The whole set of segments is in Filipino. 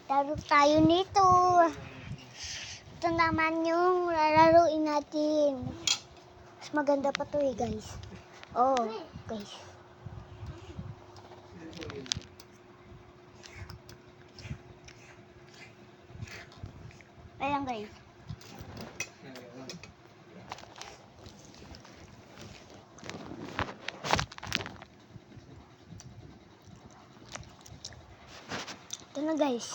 Laro tayo nito. Ito naman yung lalaruin natin. Mas maganda pa to eh, guys. Oh, guys. Ayan, guys. Ito na, guys.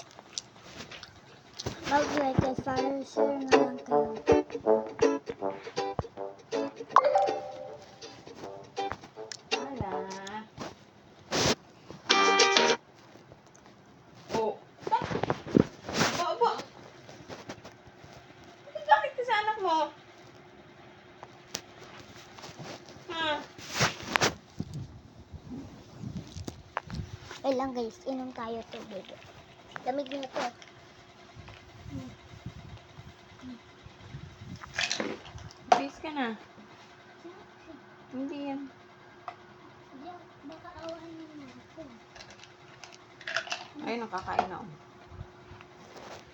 Mag-like at follow, share na lang kayo. Wala. Oh. Aba. Bakit ka sa anak mo? Ha? Wait lang, guys. Inom tayo to, baby. Lamig na to. Bis ka na. Hindi yan. Baka awahan mo ako. Ay, nakakain na.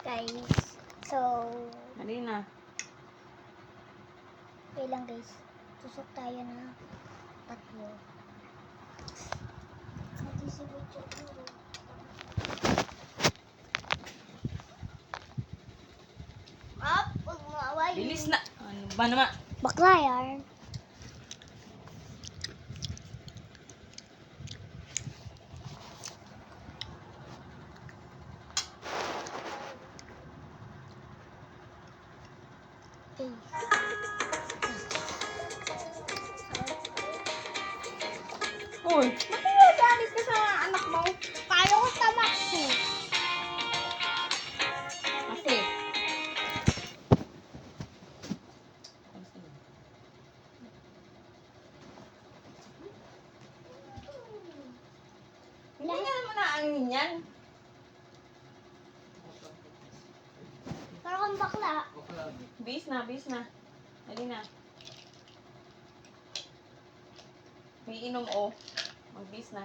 Guys, so, Dali na. wait lang, guys. Tusok tayo na tatlo. Kasi si Butcho ko. Up! Huwag mo awayin. Bilis na. Ano ba naman? Bakla yan. Uy, ba't nagagalit ka sa anak mo? Kaya ko tamak eh. Kasi. Hindi nga naman naangin yan. Parang kang bakla. Bis na, bis na. Dali na. May inom o. Magbis na.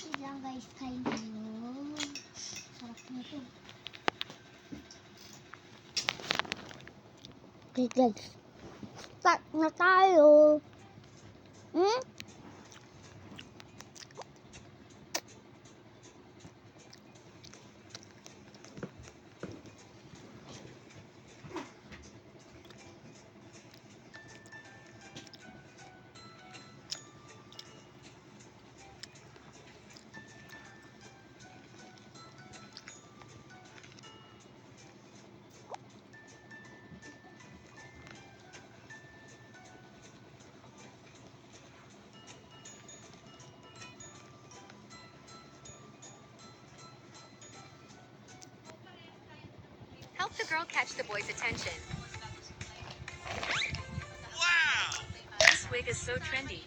Wait lang, guys. Kain tayo. Sarap na to. Okay, guys. Start na tayo. Help the girl catch the boy's attention. Wow! This wig is so trendy.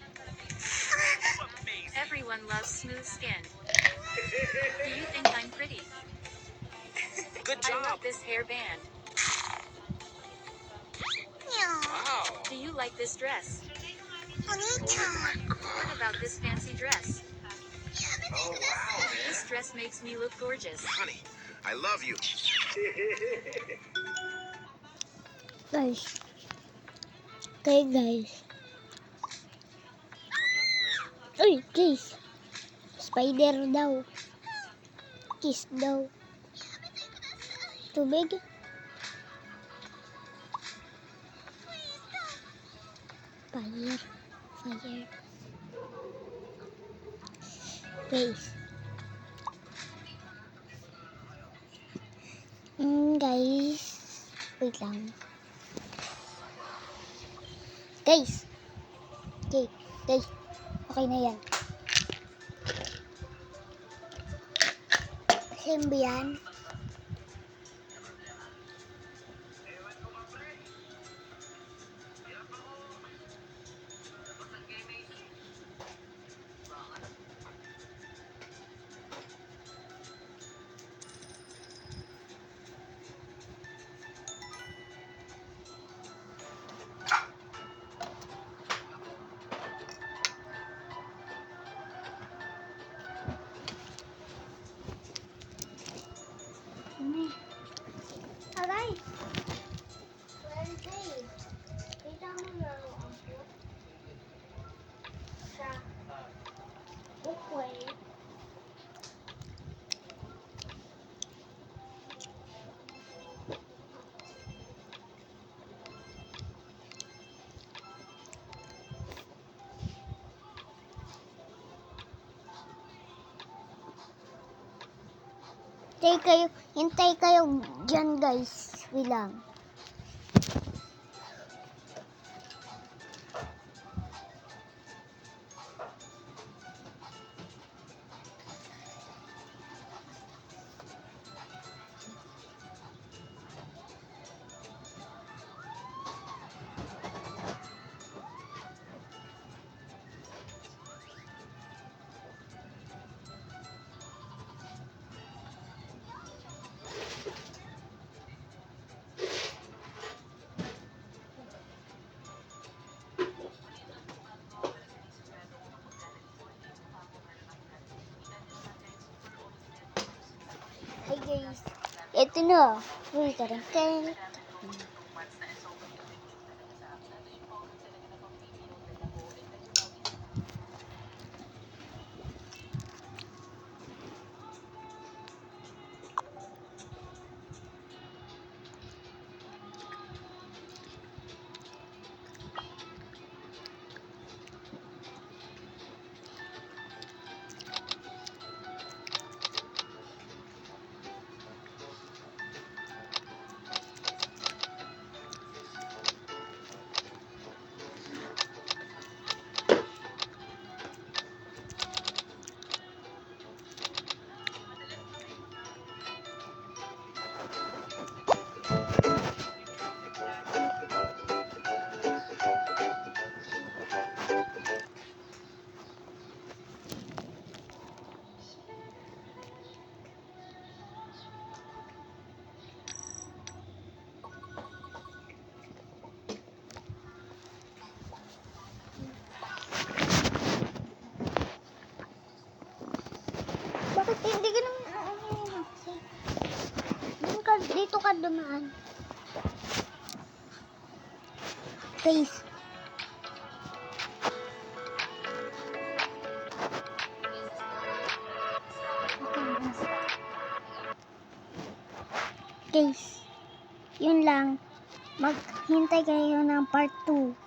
Everyone loves smooth skin. Do you think I'm pretty? Good I love job. this hairband. Wow. Do you like this dress? Oh my What god. about this fancy dress? Oh wow, man. This dress makes me look gorgeous. Honey, I love you. Guys. Okay, guys. Uy, kiss. Spider daw. Kiss daw. Tubig. Fire. Fire. Guys. Guys. Wait lang. Guys. Okay. Guys. Okay na yan. Same ba yan? Hintay kayo dyan guys. Bilang. Hi guys. Ito na. Uy, karangkeng. Bakit hindi ka naman dito ka dumaan. Guys. Guys, yun lang. Maghintay kayo ng part 2.